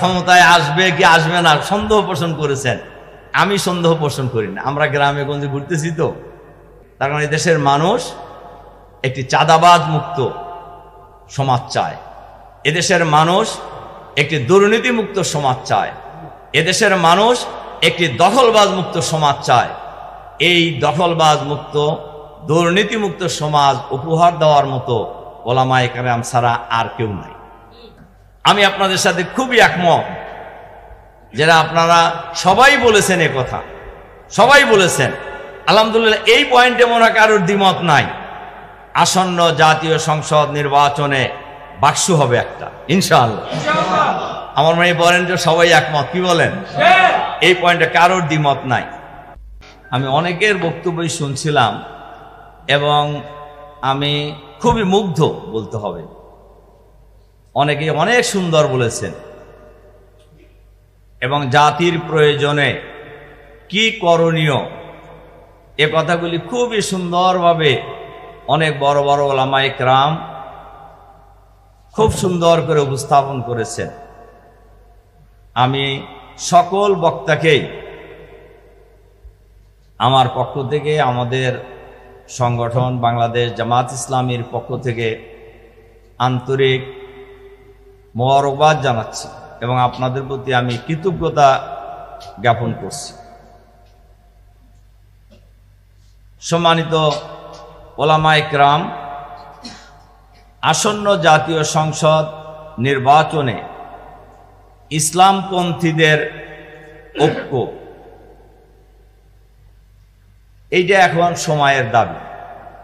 ক্ষমতায় আসবে কি আসবে না সন্দেহ পোষণ করেছেন, আমি সন্দেহ পোষণ করি না। আমরা গ্রামে গঞ্জে ঘুরতেছি তো, তার কারণে দেশের মানুষ একটি চাঁদাবাজ মুক্ত সমাজ চায়, এদেশের মানুষ একটি দুর্নীতি মুক্ত সমাজ চায়, এদেশের মানুষ একটি দখলবাজ মুক্ত সমাজ চায়। এই দখলবাজ মুক্ত দুর্নীতি মুক্ত সমাজ উপহার দেওয়ার মতো ওলামায়ে কেরাম ছাড়া আর কেউ নাই। আমি আপনাদের সাথে খুবই একমত, যারা আপনারা সবাই বলেছেন এ কথা, সবাই বলেছেন। আলহামদুলিল্লাহ, এই পয়েন্টে মনে হয় কারোর দ্বিমত নাই। আসন্ন জাতীয় সংসদ নির্বাচনে বাক্স হবে একটা, ইনশাআল্লাহ। আমার মনে বলেন যে সবাই একমত, কি বলেন? এই পয়েন্টে কারোর দ্বিমত নাই। আমি অনেকের বক্তব্যই শুনছিলাম এবং আমি খুবই মুগ্ধ বলতে হবে। অনেকে অনেক সুন্দর বলেছেন এবং জাতির প্রয়োজনে কি করণীয় এ কথাগুলি খুবই সুন্দরভাবে অনেক বড় বড় ওলামায়ে কেরাম খুব সুন্দর করে উপস্থাপন করেছেন। আমি সকল বক্তাকেই আমার পক্ষ থেকে, আমাদের সংগঠন বাংলাদেশ জামাত ইসলামীর পক্ষ থেকে আন্তরিক মোবারকবাদ জানাচ্ছি এবং আপনাদের প্রতি আমি কৃতজ্ঞতা জ্ঞাপন করছি। সম্মানিত ওলামায়ে কেরাম, আসন্ন জাতীয় সংসদ নির্বাচনে ইসলামপন্থীদের ঐক্য, এইটা এখন সময়ের দাবি।